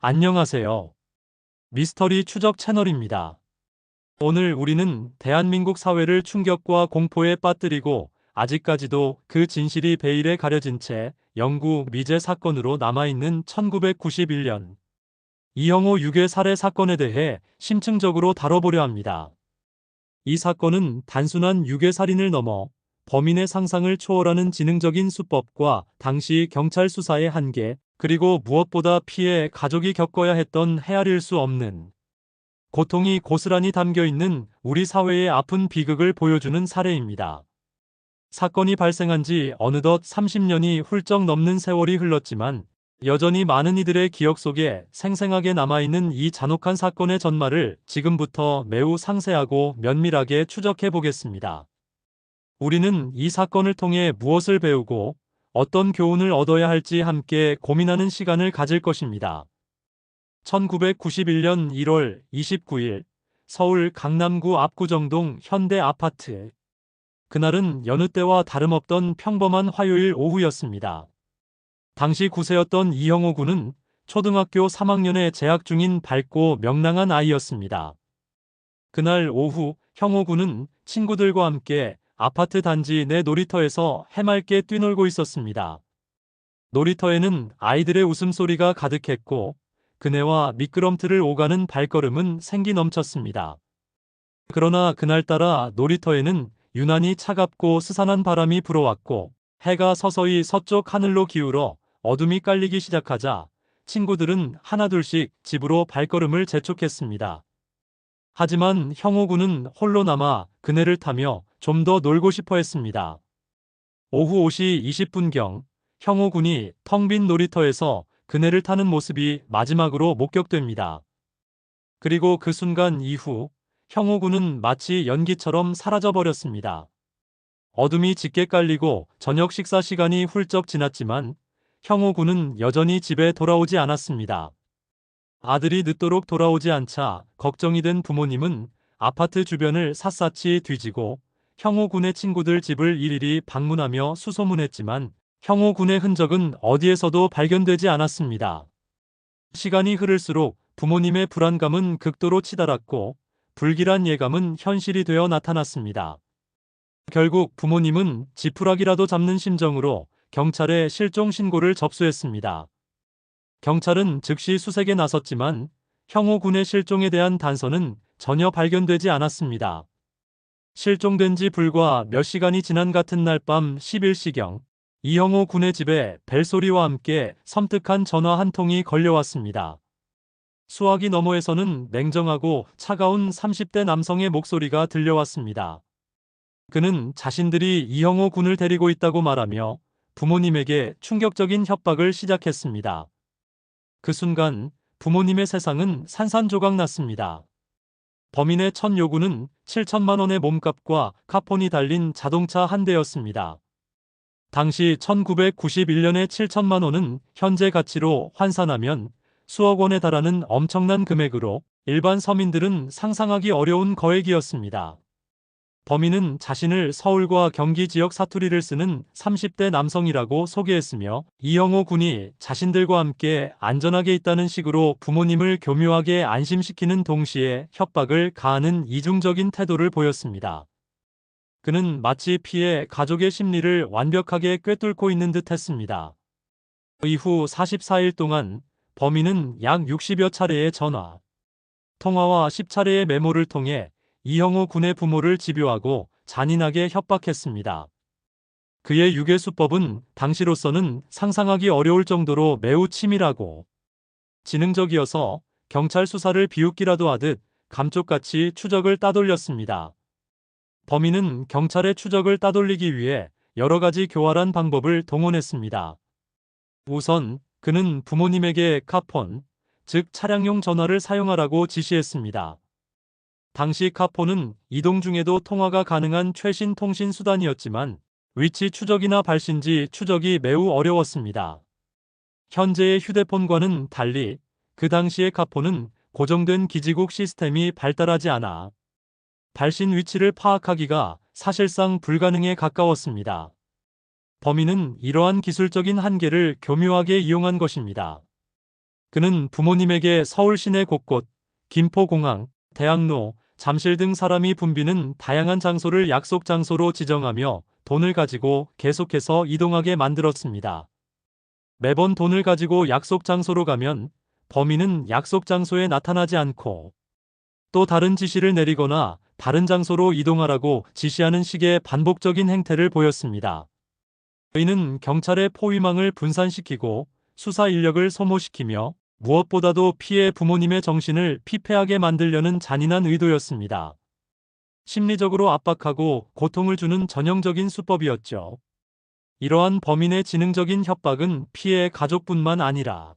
안녕하세요. 미스터리 추적 채널입니다. 오늘 우리는 대한민국 사회를 충격과 공포에 빠뜨리고 아직까지도 그 진실이 베일에 가려진 채 영구 미제 사건으로 남아있는 1991년 이영호 유괴 살해 사건에 대해 심층적으로 다뤄보려 합니다. 이 사건은 단순한 유괴 살인을 넘어 범인의 상상을 초월하는 지능적인 수법과 당시 경찰 수사의 한계, 그리고 무엇보다 피해 가족이 겪어야 했던 헤아릴 수 없는 고통이 고스란히 담겨 있는 우리 사회의 아픈 비극을 보여주는 사례입니다. 사건이 발생한 지 어느덧 30년이 훌쩍 넘는 세월이 흘렀지만 여전히 많은 이들의 기억 속에 생생하게 남아있는 이 잔혹한 사건의 전말을 지금부터 매우 상세하고 면밀하게 추적해 보겠습니다. 우리는 이 사건을 통해 무엇을 배우고 어떤 교훈을 얻어야 할지 함께 고민하는 시간을 가질 것입니다. 1991년 1월 29일 서울 강남구 압구정동 현대 아파트. 그날은 여느 때와 다름없던 평범한 화요일 오후였습니다. 당시 9세였던 이영호 군은 초등학교 3학년에 재학 중인 밝고 명랑한 아이였습니다. 그날 오후 형호 군은 친구들과 함께 아파트 단지 내 놀이터에서 해맑게 뛰놀고 있었습니다. 놀이터에는 아이들의 웃음소리가 가득했고 그네와 미끄럼틀을 오가는 발걸음은 생기 넘쳤습니다. 그러나 그날따라 놀이터에는 유난히 차갑고 스산한 바람이 불어왔고 해가 서서히 서쪽 하늘로 기울어 어둠이 깔리기 시작하자 친구들은 하나둘씩 집으로 발걸음을 재촉했습니다. 하지만 형호 군은 홀로 남아 그네를 타며 좀 더 놀고 싶어 했습니다. 오후 5시 20분경 형호 군이 텅 빈 놀이터에서 그네를 타는 모습이 마지막으로 목격됩니다. 그리고 그 순간 이후 형호 군은 마치 연기처럼 사라져버렸습니다. 어둠이 짙게 깔리고 저녁 식사 시간이 훌쩍 지났지만 형호 군은 여전히 집에 돌아오지 않았습니다. 아들이 늦도록 돌아오지 않자 걱정이 된 부모님은 아파트 주변을 샅샅이 뒤지고 형호 군의 친구들 집을 일일이 방문하며 수소문했지만 형호 군의 흔적은 어디에서도 발견되지 않았습니다. 시간이 흐를수록 부모님의 불안감은 극도로 치달았고 불길한 예감은 현실이 되어 나타났습니다. 결국 부모님은 지푸라기라도 잡는 심정으로 경찰에 실종 신고를 접수했습니다. 경찰은 즉시 수색에 나섰지만 형호 군의 실종에 대한 단서는 전혀 발견되지 않았습니다. 실종된 지 불과 몇 시간이 지난 같은 날 밤 11시경 이영호 군의 집에 벨소리와 함께 섬뜩한 전화 한 통이 걸려왔습니다. 수화기 너머에서는 냉정하고 차가운 30대 남성의 목소리가 들려왔습니다. 그는 자신들이 이영호 군을 데리고 있다고 말하며 부모님에게 충격적인 협박을 시작했습니다. 그 순간 부모님의 세상은 산산조각 났습니다. 범인의 첫 요구는 7천만 원의 몸값과 카폰이 달린 자동차 한 대였습니다. 당시 1991년의 7천만 원은 현재 가치로 환산하면 수억 원에 달하는 엄청난 금액으로 일반 서민들은 상상하기 어려운 거액이었습니다. 범인은 자신을 서울과 경기 지역 사투리를 쓰는 30대 남성이라고 소개했으며 이영호 군이 자신들과 함께 안전하게 있다는 식으로 부모님을 교묘하게 안심시키는 동시에 협박을 가하는 이중적인 태도를 보였습니다. 그는 마치 피해 가족의 심리를 완벽하게 꿰뚫고 있는 듯 했습니다. 이후 44일 동안 범인은 약 60여 차례의 전화, 통화와 10차례의 메모를 통해 이영호 군의 부모를 집요하고 잔인하게 협박했습니다. 그의 유괴 수법은 당시로서는 상상하기 어려울 정도로 매우 치밀하고 지능적이어서 경찰 수사를 비웃기라도 하듯 감쪽같이 추적을 따돌렸습니다. 범인은 경찰의 추적을 따돌리기 위해 여러 가지 교활한 방법을 동원했습니다. 우선 그는 부모님에게 카폰, 즉 차량용 전화를 사용하라고 지시했습니다. 당시 카폰은 이동 중에도 통화가 가능한 최신 통신 수단이었지만 위치 추적이나 발신지 추적이 매우 어려웠습니다. 현재의 휴대폰과는 달리 그 당시의 카폰은 고정된 기지국 시스템이 발달하지 않아 발신 위치를 파악하기가 사실상 불가능에 가까웠습니다. 범인은 이러한 기술적인 한계를 교묘하게 이용한 것입니다. 그는 부모님에게 서울 시내 곳곳, 김포공항, 대학로, 잠실 등 사람이 붐비는 다양한 장소를 약속 장소로 지정하며 돈을 가지고 계속해서 이동하게 만들었습니다. 매번 돈을 가지고 약속 장소로 가면 범인은 약속 장소에 나타나지 않고 또 다른 지시를 내리거나 다른 장소로 이동하라고 지시하는 식의 반복적인 행태를 보였습니다. 이는 경찰의 포위망을 분산시키고 수사 인력을 소모시키며 무엇보다도 피해 부모님의 정신을 피폐하게 만들려는 잔인한 의도였습니다. 심리적으로 압박하고 고통을 주는 전형적인 수법이었죠. 이러한 범인의 지능적인 협박은 피해 가족뿐만 아니라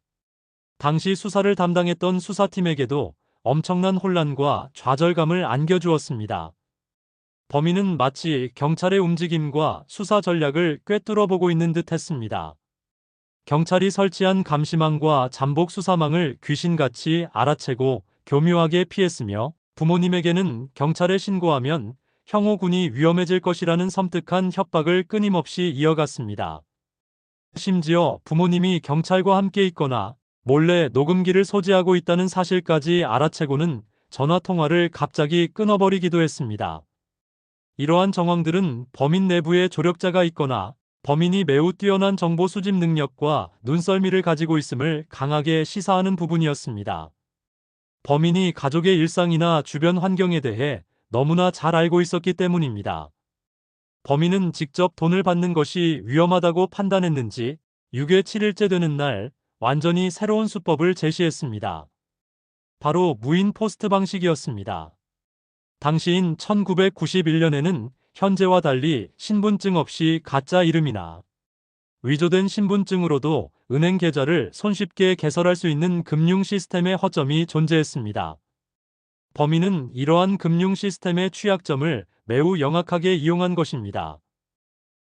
당시 수사를 담당했던 수사팀에게도 엄청난 혼란과 좌절감을 안겨주었습니다. 범인은 마치 경찰의 움직임과 수사 전략을 꿰뚫어 보고 있는 듯 했습니다. 경찰이 설치한 감시망과 잠복 수사망을 귀신같이 알아채고 교묘하게 피했으며 부모님에게는 경찰에 신고하면 형오군이 위험해질 것이라는 섬뜩한 협박을 끊임없이 이어갔습니다. 심지어 부모님이 경찰과 함께 있거나 몰래 녹음기를 소지하고 있다는 사실까지 알아채고는 전화통화를 갑자기 끊어버리기도 했습니다. 이러한 정황들은 범인 내부에 조력자가 있거나 범인이 매우 뛰어난 정보 수집 능력과 눈썰미를 가지고 있음을 강하게 시사하는 부분이었습니다. 범인이 가족의 일상이나 주변 환경에 대해 너무나 잘 알고 있었기 때문입니다. 범인은 직접 돈을 받는 것이 위험하다고 판단했는지 6회 7일째 되는 날 완전히 새로운 수법을 제시했습니다. 바로 무인 포스트 방식이었습니다. 당시인 1991년에는 현재와 달리 신분증 없이 가짜 이름이나 위조된 신분증으로도 은행 계좌를 손쉽게 개설할 수 있는 금융 시스템의 허점이 존재했습니다. 범인은 이러한 금융 시스템의 취약점을 매우 영악하게 이용한 것입니다.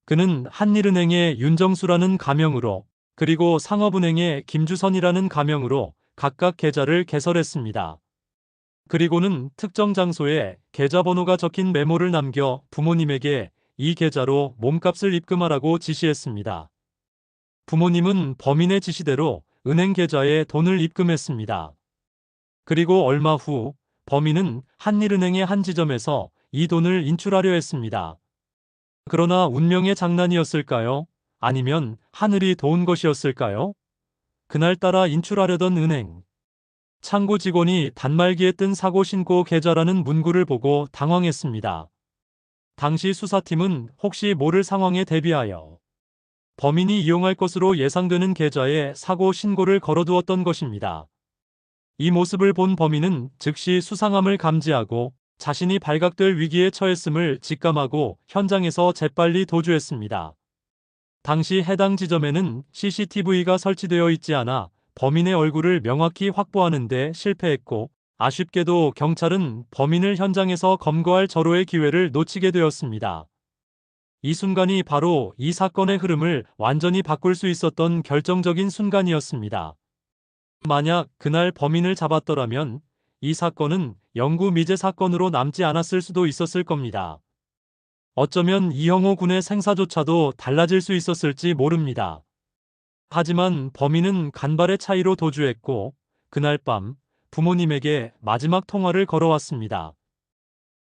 그는 한일은행의 윤정수라는 가명으로 그리고 상업은행의 김주선이라는 가명으로 각각 계좌를 개설했습니다. 그리고는 특정 장소에 계좌번호가 적힌 메모를 남겨 부모님에게 이 계좌로 몸값을 입금하라고 지시했습니다. 부모님은 범인의 지시대로 은행 계좌에 돈을 입금했습니다. 그리고 얼마 후 범인은 한일은행의 한 지점에서 이 돈을 인출하려 했습니다. 그러나 운명의 장난이었을까요? 아니면 하늘이 도운 것이었을까요? 그날따라 인출하려던 은행 창구 직원이 단말기에 뜬 사고 신고 계좌라는 문구를 보고 당황했습니다. 당시 수사팀은 혹시 모를 상황에 대비하여 범인이 이용할 것으로 예상되는 계좌에 사고 신고를 걸어두었던 것입니다. 이 모습을 본 범인은 즉시 수상함을 감지하고 자신이 발각될 위기에 처했음을 직감하고 현장에서 재빨리 도주했습니다. 당시 해당 지점에는 CCTV가 설치되어 있지 않아 범인의 얼굴을 명확히 확보하는 데 실패했고 아쉽게도 경찰은 범인을 현장에서 검거할 절호의 기회를 놓치게 되었습니다. 이 순간이 바로 이 사건의 흐름을 완전히 바꿀 수 있었던 결정적인 순간이었습니다. 만약 그날 범인을 잡았더라면 이 사건은 영구 미제 사건으로 남지 않았을 수도 있었을 겁니다. 어쩌면 이형호 군의 생사조차도 달라질 수 있었을지 모릅니다. 하지만 범인은 간발의 차이로 도주했고 그날 밤 부모님에게 마지막 통화를 걸어왔습니다.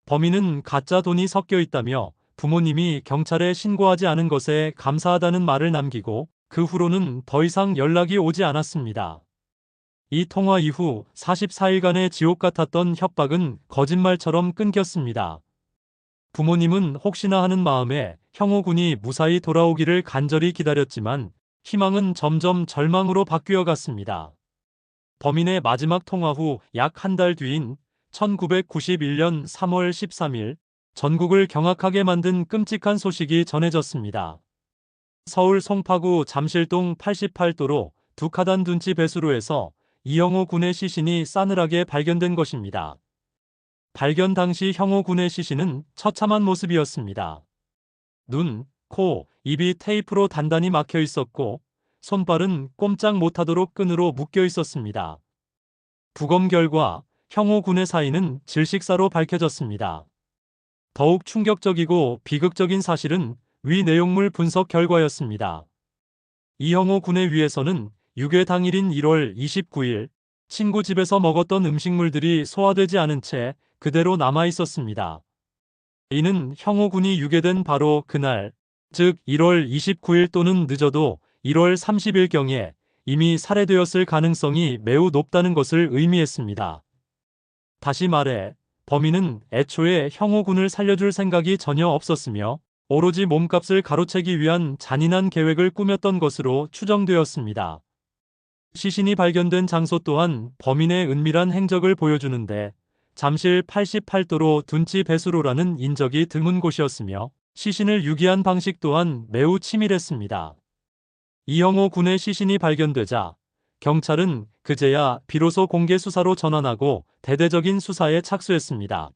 범인은 가짜 돈이 섞여 있다며 부모님이 경찰에 신고하지 않은 것에 감사하다는 말을 남기고 그 후로는 더 이상 연락이 오지 않았습니다. 이 통화 이후 44일간의 지옥 같았던 협박은 거짓말처럼 끊겼습니다. 부모님은 혹시나 하는 마음에 형호 군이 무사히 돌아오기를 간절히 기다렸지만 희망은 점점 절망으로 바뀌어 갔습니다. 범인의 마지막 통화 후 약 한 달 뒤인 1991년 3월 13일 전국을 경악하게 만든 끔찍한 소식이 전해졌습니다. 서울 송파구 잠실동 88도로 두 카단 둔치 배수로에서 이형호 군의 시신이 싸늘하게 발견된 것입니다. 발견 당시 형호 군의 시신은 처참한 모습이었습니다. 눈, 코, 입이 테이프로 단단히 막혀 있었고 손발은 꼼짝 못하도록 끈으로 묶여 있었습니다. 부검 결과 형호 군의 사인은 질식사로 밝혀졌습니다. 더욱 충격적이고 비극적인 사실은 위 내용물 분석 결과였습니다. 이형호 군의 위에서는 유괴 당일인 1월 29일, 친구 집에서 먹었던 음식물들이 소화되지 않은 채 그대로 남아 있었습니다. 이는 형호 군이 유괴된 바로 그날, 즉 1월 29일 또는 늦어도 1월 30일경에 이미 살해되었을 가능성이 매우 높다는 것을 의미했습니다. 다시 말해, 범인은 애초에 형호 군을 살려줄 생각이 전혀 없었으며 오로지 몸값을 가로채기 위한 잔인한 계획을 꾸몄던 것으로 추정되었습니다. 시신이 발견된 장소 또한 범인의 은밀한 행적을 보여주는데 잠실 88도로 둔치 배수로라는 인적이 드문 곳이었으며 시신을 유기한 방식 또한 매우 치밀했습니다. 이형호 군의 시신이 발견되자 경찰은 그제야 비로소 공개 수사로 전환하고 대대적인 수사에 착수했습니다.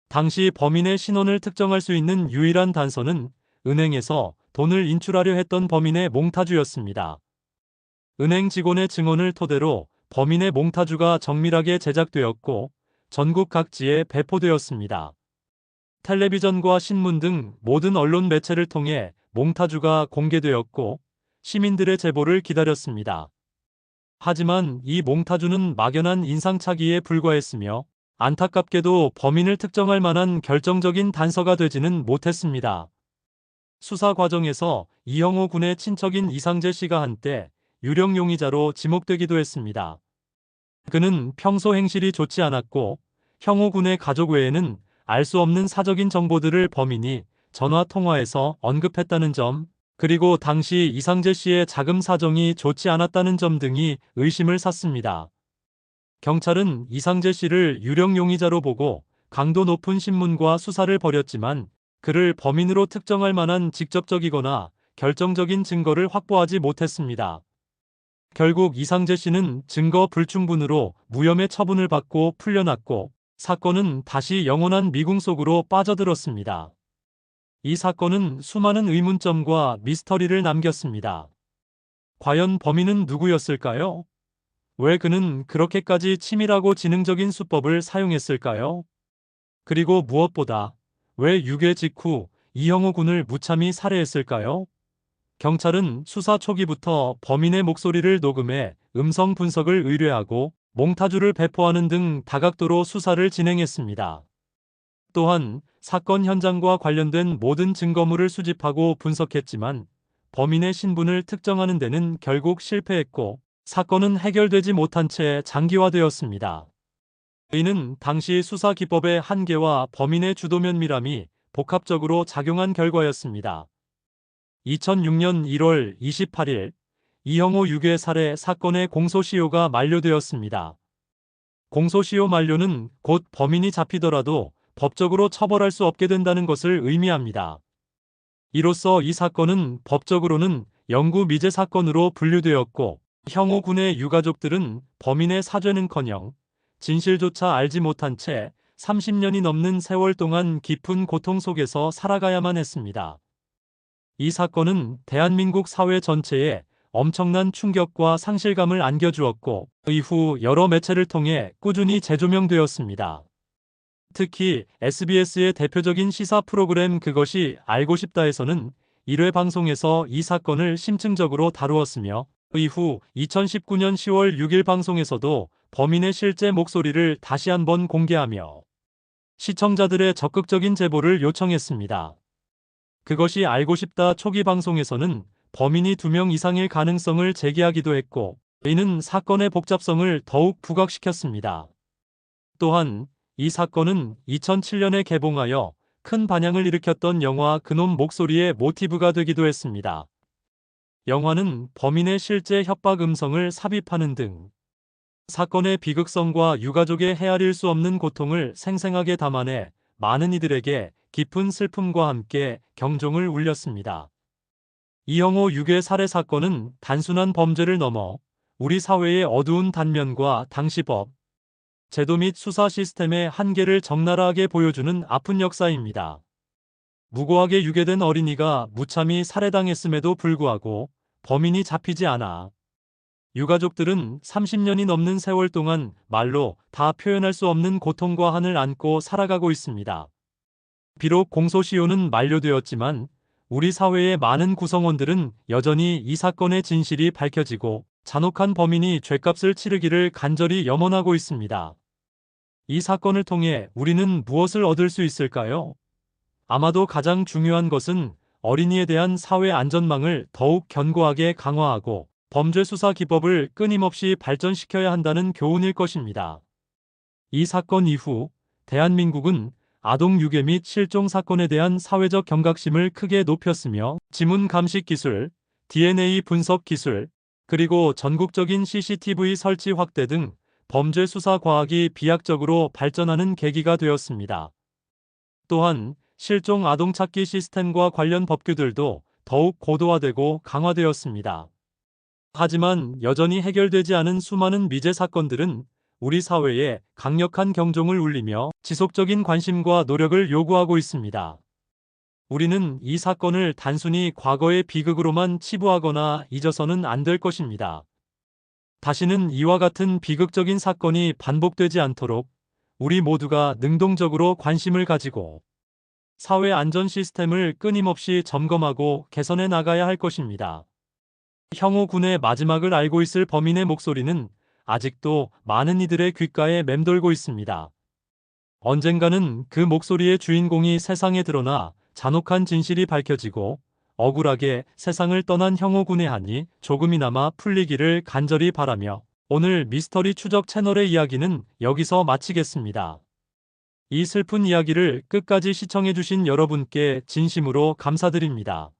당시 범인의 신원을 특정할 수 있는 유일한 단서는 은행에서 돈을 인출하려 했던 범인의 몽타주였습니다. 은행 직원의 증언을 토대로 범인의 몽타주가 정밀하게 제작되었고 전국 각지에 배포되었습니다. 텔레비전과 신문 등 모든 언론 매체를 통해 몽타주가 공개되었고 시민들의 제보를 기다렸습니다. 하지만 이 몽타주는 막연한 인상착의에 불과했으며 안타깝게도 범인을 특정할 만한 결정적인 단서가 되지는 못했습니다. 수사 과정에서 이형호 군의 친척인 이상재 씨가 한때 유령 용의자로 지목되기도 했습니다. 그는 평소 행실이 좋지 않았고 형호 군의 가족 외에는 알 수 없는 사적인 정보들을 범인이 전화 통화에서 언급했다는 점, 그리고 당시 이상재 씨의 자금 사정이 좋지 않았다는 점 등이 의심을 샀습니다. 경찰은 이상재 씨를 유령 용의자로 보고 강도 높은 신문과 수사를 벌였지만 그를 범인으로 특정할 만한 직접적이거나 결정적인 증거를 확보하지 못했습니다. 결국 이상재 씨는 증거 불충분으로 무혐의 처분을 받고 풀려났고 사건은 다시 영원한 미궁 속으로 빠져들었습니다. 이 사건은 수많은 의문점과 미스터리를 남겼습니다. 과연 범인은 누구였을까요? 왜 그는 그렇게까지 치밀하고 지능적인 수법을 사용했을까요? 그리고 무엇보다 왜 유괴 직후 이형호 군을 무참히 살해했을까요? 경찰은 수사 초기부터 범인의 목소리를 녹음해 음성 분석을 의뢰하고 몽타주를 배포하는 등 다각도로 수사를 진행했습니다. 또한 사건 현장과 관련된 모든 증거물을 수집하고 분석했지만 범인의 신분을 특정하는 데는 결국 실패했고 사건은 해결되지 못한 채 장기화되었습니다. 이는 당시 수사 기법의 한계와 범인의 주도 면밀함이 복합적으로 작용한 결과였습니다. 2006년 1월 28일 이형호 유괴 살해 사건의 공소시효가 만료되었습니다. 공소시효 만료는 곧 범인이 잡히더라도 법적으로 처벌할 수 없게 된다는 것을 의미합니다. 이로써 이 사건은 법적으로는 영구 미제 사건으로 분류되었고 형호 군의 유가족들은 범인의 사죄는커녕 진실조차 알지 못한 채 30년이 넘는 세월 동안 깊은 고통 속에서 살아가야만 했습니다. 이 사건은 대한민국 사회 전체에 엄청난 충격과 상실감을 안겨주었고 이후 여러 매체를 통해 꾸준히 재조명되었습니다. 특히 SBS의 대표적인 시사 프로그램 그것이 알고 싶다에서는 1회 방송에서 이 사건을 심층적으로 다루었으며 이후 2019년 10월 6일 방송에서도 범인의 실제 목소리를 다시 한번 공개하며 시청자들의 적극적인 제보를 요청했습니다. 그것이 알고 싶다 초기 방송에서는 범인이 2명 이상일 가능성을 제기하기도 했고 이는 사건의 복잡성을 더욱 부각시켰습니다. 또한 이 사건은 2007년에 개봉하여 큰 반향을 일으켰던 영화 그놈 목소리의 모티브가 되기도 했습니다. 영화는 범인의 실제 협박 음성을 삽입하는 등 사건의 비극성과 유가족의 헤아릴 수 없는 고통을 생생하게 담아내 많은 이들에게 깊은 슬픔과 함께 경종을 울렸습니다. 이형호 유괴 살해 사건은 단순한 범죄를 넘어 우리 사회의 어두운 단면과 당시 법, 제도 및 수사 시스템의 한계를 적나라하게 보여주는 아픈 역사입니다. 무고하게 유괴된 어린이가 무참히 살해당했음에도 불구하고 범인이 잡히지 않아 유가족들은 30년이 넘는 세월 동안 말로 다 표현할 수 없는 고통과 한을 안고 살아가고 있습니다. 비록 공소시효는 만료되었지만 우리 사회의 많은 구성원들은 여전히 이 사건의 진실이 밝혀지고 잔혹한 범인이 죗값을 치르기를 간절히 염원하고 있습니다. 이 사건을 통해 우리는 무엇을 얻을 수 있을까요? 아마도 가장 중요한 것은 어린이에 대한 사회 안전망을 더욱 견고하게 강화하고 범죄 수사 기법을 끊임없이 발전시켜야 한다는 교훈일 것입니다. 이 사건 이후 대한민국은 아동 유괴 및 실종 사건에 대한 사회적 경각심을 크게 높였으며 지문 감식 기술, DNA 분석 기술, 그리고 전국적인 CCTV 설치 확대 등 범죄 수사 과학이 비약적으로 발전하는 계기가 되었습니다. 또한 실종 아동 찾기 시스템과 관련 법규들도 더욱 고도화되고 강화되었습니다. 하지만 여전히 해결되지 않은 수많은 미제 사건들은 우리 사회에 강력한 경종을 울리며 지속적인 관심과 노력을 요구하고 있습니다. 우리는 이 사건을 단순히 과거의 비극으로만 치부하거나 잊어서는 안 될 것입니다. 다시는 이와 같은 비극적인 사건이 반복되지 않도록 우리 모두가 능동적으로 관심을 가지고 사회 안전 시스템을 끊임없이 점검하고 개선해 나가야 할 것입니다. 형오 군의 마지막을 알고 있을 범인의 목소리는 아직도 많은 이들의 귓가에 맴돌고 있습니다. 언젠가는 그 목소리의 주인공이 세상에 드러나 잔혹한 진실이 밝혀지고 억울하게 세상을 떠난 형오 군의 한이 조금이나마 풀리기를 간절히 바라며 오늘 미스터리 추적 채널의 이야기는 여기서 마치겠습니다. 이 슬픈 이야기를 끝까지 시청해주신 여러분께 진심으로 감사드립니다.